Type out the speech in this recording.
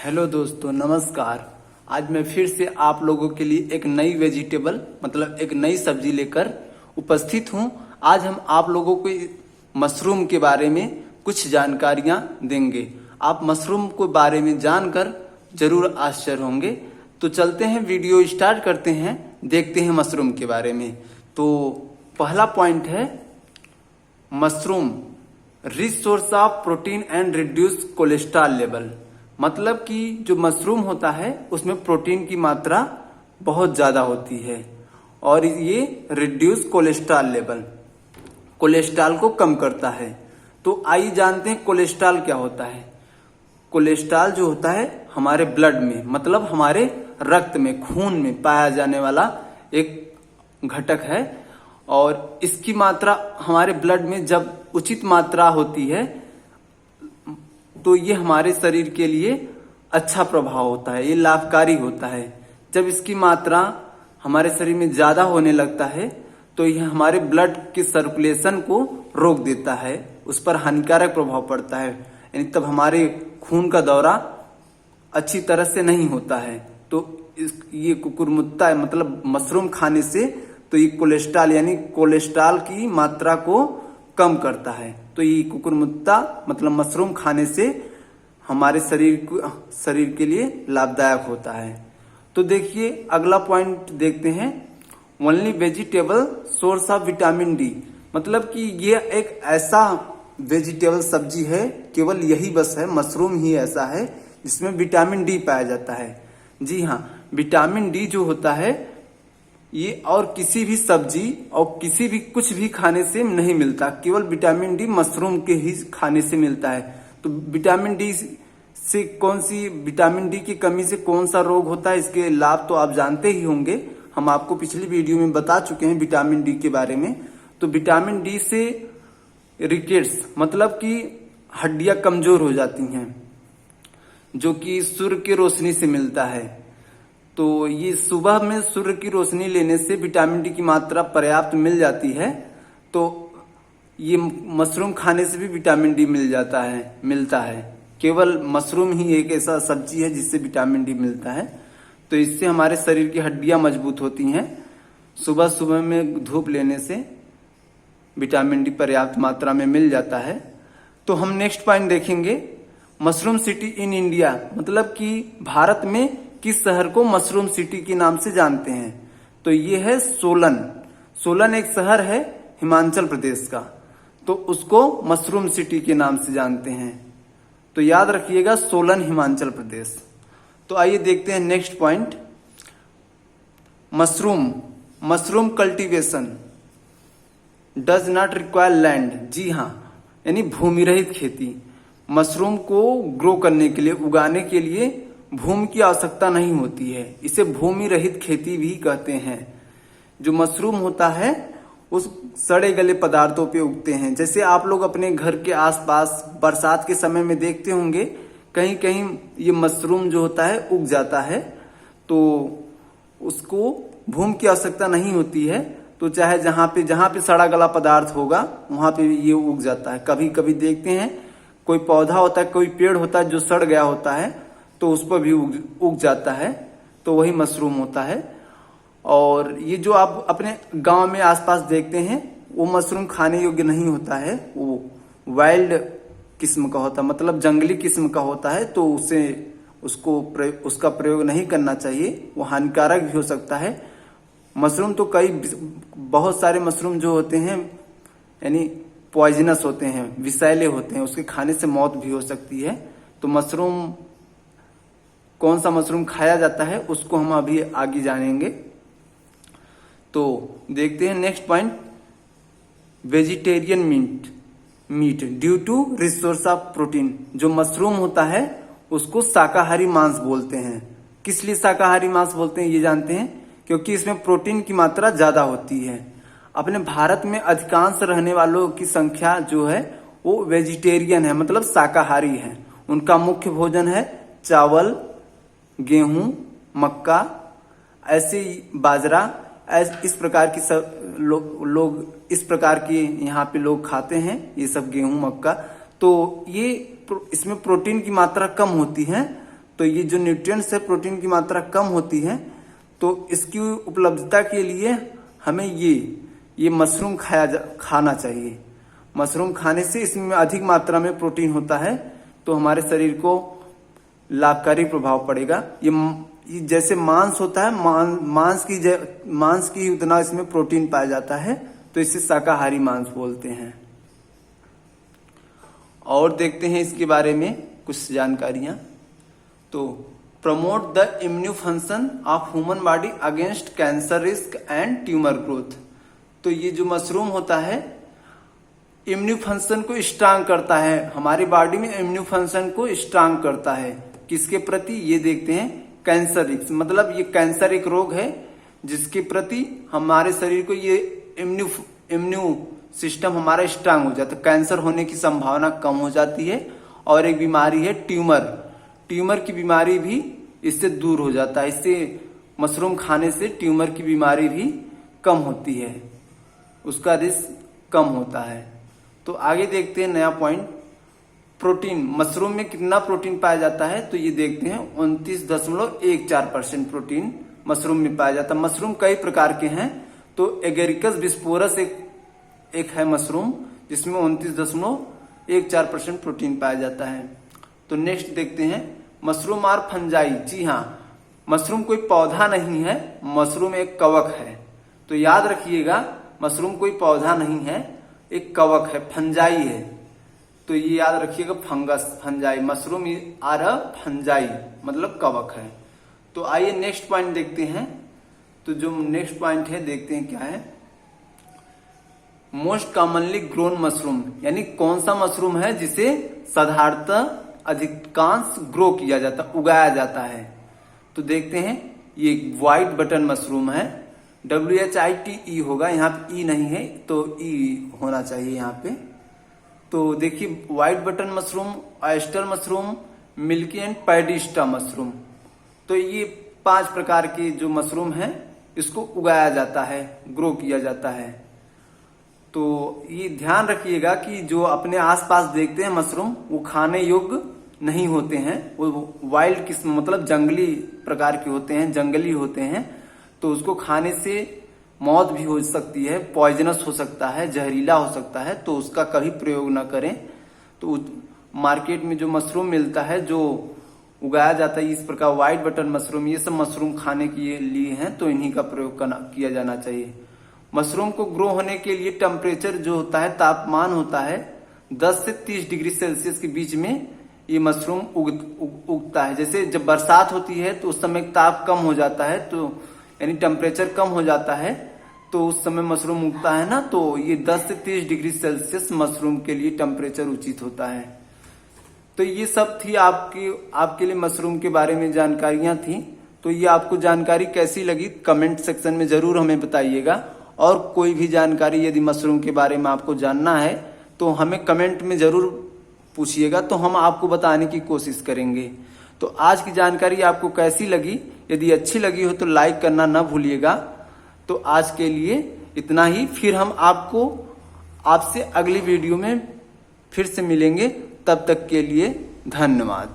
Hello दोस्तों, नमस्कार। आज मैं फिर से आप लोगों के लिए एक नई वेजिटेबल मतलब एक नई सब्जी लेकर उपस्थित हूं। आज हम आप लोगों को मशरूम के बारे में कुछ जानकारियां देंगे। आप मशरूम के बारे में जानकर जरूर आश्चर्य होंगे। तो चलते हैं, वीडियो स्टार्ट करते हैं, देखते हैं मशरूम के बारे में। तो पहला पॉइंट है mushroom rich source of protein and reduce cholesterol level. मतलब कि जो मशरूम होता है उसमें प्रोटीन की मात्रा बहुत ज्यादा होती है और ये रिड्यूस कोलेस्ट्रॉल लेवल, कोलेस्ट्रॉल को कम करता है। तो आइए जानते हैं कोलेस्ट्रॉल क्या होता है। कोलेस्ट्रॉल जो होता है हमारे ब्लड में मतलब हमारे रक्त में, खून में पाया जाने वाला एक घटक है और इसकी मात्रा हमारे ब्लड में जब उचित मात्रा होती है तो ये हमारे शरीर के लिए अच्छा प्रभाव होता है, ये लाभकारी होता है। जब इसकी मात्रा हमारे शरीर में ज्यादा होने लगता है तो यह हमारे ब्लड के सर्कुलेशन को रोक देता है, उस पर हानिकारक प्रभाव पड़ता है। यानी तब हमारे खून का दौरा अच्छी तरह से नहीं होता है। तो ये कुकुरमुत्ता मतलब मशरूम खाने से तो ये कोलेस्ट्रॉल यानी कोलेस्ट्रॉल की मात्रा को कम करता है। तो ये कुकुरमुत्ता मतलब मशरूम खाने से हमारे शरीर के लिए लाभदायक होता है। तो देखिए अगला पॉइंट देखते हैं, only vegetable source of vitamin D. मतलब कि ये एक ऐसा वेजिटेबल सब्जी है, केवल यही बस है, मशरूम ही ऐसा है जिसमें विटामिन डी पाया जाता है। जी हाँ, विटामिन डी जो होता है ये और किसी भी सब्जी और किसी भी कुछ भी खाने से नहीं मिलता, केवल विटामिन डी मशरूम के ही खाने से मिलता है। तो विटामिन डी से विटामिन डी की कमी से कौन सा रोग होता है, इसके लाभ तो आप जानते ही होंगे। हम आपको पिछली वीडियो में बता चुके हैं विटामिन डी के बारे में। तो विटामिन डी से रिकेट्स मतलब कि हड्डियां कमजोर हो जाती हैं, जो कि सूर्य की रोशनी से मिलता है। तो ये सुबह में सूर्य की रोशनी लेने से विटामिन डी की मात्रा पर्याप्त मिल जाती है। तो ये मशरूम खाने से भी विटामिन डी मिलता है। केवल मशरूम ही एक ऐसा सब्जी है जिससे विटामिन डी मिलता है। तो इससे हमारे शरीर की हड्डियां मजबूत होती हैं। सुबह सुबह में धूप लेने से विटामिन डी पर्याप्त मात्रा में मिल जाता है। तो हम नेक्स्ट पॉइंट देखेंगे, मशरूम सिटी इन इंडिया। मतलब कि भारत में किस शहर को मशरूम सिटी के नाम से जानते हैं। तो ये है सोलन। सोलन एक शहर है हिमाचल प्रदेश का, तो उसको मशरूम सिटी के नाम से जानते हैं। तो याद रखिएगा, सोलन हिमाचल प्रदेश। तो आइए देखते हैं next point, mushroom cultivation does not require land. जी हाँ, यानी भूमि रहित खेती। मशरूम को ग्रो करने के लिए, उगाने के लिए भूमि की आवश्यकता नहीं होती है। इसे भूमि रहित खेती भी कहते हैं। जो मशरूम होता है उस सड़े गले पदार्थों पे उगते हैं। जैसे आप लोग अपने घर के आसपास बरसात के समय में देखते होंगे, कहीं कहीं ये मशरूम जो होता है उग जाता है। तो उसको भूमि की आवश्यकता नहीं होती है। तो चाहे जहां पे सड़ा गला पदार्थ होगा वहां पे ये उग जाता है। कभी कभी देखते हैं कोई पौधा होता है, कोई पेड़ होता है जो सड़ गया होता है, तो उस पर भी उग जाता है। तो वही मशरूम होता है। और ये जो आप अपने गांव में आसपास देखते हैं वो मशरूम खाने योग्य नहीं होता है, वो वाइल्ड किस्म का होता है, मतलब जंगली किस्म का होता है। तो उसका प्रयोग नहीं करना चाहिए, वो हानिकारक भी हो सकता है। मशरूम तो बहुत सारे मशरूम जो होते हैं यानी पॉइजनस होते हैं, विषैले होते हैं, उसके खाने से मौत भी हो सकती है। तो मशरूम, कौन सा मशरूम खाया जाता है उसको हम अभी आगे जानेंगे। तो देखते हैं next point, vegetarian meat due to rich source of protein. जो मशरूम होता है उसको शाकाहारी मांस बोलते हैं। किस लिए शाकाहारी मांस बोलते हैं ये जानते हैं, क्योंकि इसमें प्रोटीन की मात्रा ज्यादा होती है। अपने भारत में अधिकांश रहने वालों की संख्या जो है वो वेजिटेरियन है, मतलब शाकाहारी है। उनका मुख्य भोजन है चावल, गेहूं, मक्का, ऐसे बाजरा, इस प्रकार की सब लोग इस प्रकार के यहाँ पे लोग खाते हैं, ये सब गेहूं, मक्का। तो ये इसमें प्रोटीन की मात्रा कम होती है। तो ये जो न्यूट्रिएंट्स है, प्रोटीन की मात्रा कम होती है, तो इसकी उपलब्धता के लिए हमें ये मशरूम खाना चाहिए। मशरूम खाने से इसमें अधिक मात्रा में प्रोटीन होता है, तो हमारे शरीर को लाभकारी प्रभाव पड़ेगा। ये जैसे मांस होता है, मांस की उतना इसमें प्रोटीन पाया जाता है, तो इसे शाकाहारी मांस बोलते हैं। और देखते हैं इसके बारे में कुछ जानकारियां। तो promote the immune function of human body against cancer risk and tumour growth. तो ये जो मशरूम होता है इम्यून फंक्शन को स्ट्रांग करता है, हमारी बॉडी में इम्यून फंक्शन को स्ट्रांग करता है। किसके प्रति? ये देखते हैं कैंसर रिस्क, मतलब ये कैंसर एक रोग है जिसके प्रति हमारे शरीर को ये इम्यून सिस्टम हमारा स्ट्रांग हो जाता है, कैंसर होने की संभावना कम हो जाती है। और एक बीमारी है ट्यूमर की बीमारी भी इससे दूर हो जाता है। इससे मशरूम खाने से ट्यूमर की बीमारी भी कम होती है, उसका रिस्क कम होता है। तो आगे देखते हैं नया पॉइंट, प्रोटीन। मशरूम में कितना प्रोटीन पाया जाता है? तो ये देखते हैं 29.14% प्रोटीन मशरूम में पाया जाता है। मशरूम कई प्रकार के हैं, तो एगेरिकस बिस्पोरस एक है मशरूम जिसमें 29.14% प्रोटीन पाया जाता है। तो नेक्स्ट देखते हैं मशरूम और फंजाई। जी हाँ, मशरूम कोई पौधा नहीं है, मशरूम एक कवक है। तो याद रखिएगा, मशरूम कोई पौधा नहीं है, एक कवक है, फंजाई है। तो ये याद रखिएगा, फंजाई, मशरूम आर फंजाई मतलब कवक है। तो आइए नेक्स्ट पॉइंट देखते हैं। तो जो नेक्स्ट पॉइंट है देखते हैं क्या है। मोस्ट कॉमनली ग्रोन मशरूम, यानी कौन सा मशरूम है जिसे साधारणतः अधिकांश ग्रो किया जाता, उगाया जाता है। तो देखते हैं, ये व्हाइट बटन मशरूम है, WHITE होगा, यहाँ पे ई नहीं है तो ई होना चाहिए यहाँ पे। तो देखिए white button mushroom, oyster mushroom, milky and paddy straw mushroom. तो ये 5 प्रकार के जो मशरूम है इसको उगाया जाता है, ग्रो किया जाता है। तो ये ध्यान रखिएगा कि जो अपने आसपास देखते हैं मशरूम, वो खाने योग्य नहीं होते हैं, वो वाइल्ड किस्म मतलब जंगली प्रकार के होते हैं, जंगली होते हैं। तो उसको खाने से मौत भी हो सकती है, पॉइजनस हो सकता है, जहरीला हो सकता है, तो उसका कभी प्रयोग ना करें। तो मार्केट में जो मशरूम मिलता है, जो उगाया जाता है इस प्रकार व्हाइट बटन मशरूम, ये सब मशरूम खाने के लिए हैं, तो इन्हीं का प्रयोग किया जाना चाहिए। मशरूम को ग्रो होने के लिए टेम्परेचर जो होता है, तापमान होता है 10 से 30 डिग्री सेल्सियस के बीच में ये मशरूम उगता है। जैसे जब बरसात होती है तो उस समय ताप कम हो जाता है, तो यानी टेम्परेचर कम हो जाता है, तो उस समय मशरूम उगता है ना, तो ये 10 से 30 डिग्री सेल्सियस मशरूम के लिए टेम्परेचर उचित होता है। तो ये सब थी आपके लिए मशरूम के बारे में जानकारियां थी। तो ये आपको जानकारी कैसी लगी कमेंट सेक्शन में जरूर हमें बताइएगा। और कोई भी जानकारी यदि मशरूम के बारे में आपको जानना है तो हमें कमेंट में जरूर पूछिएगा, तो हम आपको बताने की कोशिश करेंगे। तो आज की जानकारी आपको कैसी लगी? यदि अच्छी लगी हो तो लाइक करना ना भूलिएगा। तो आज के लिए इतना ही, फिर हम आपसे अगली वीडियो में फिर से मिलेंगे। तब तक के लिए धन्यवाद।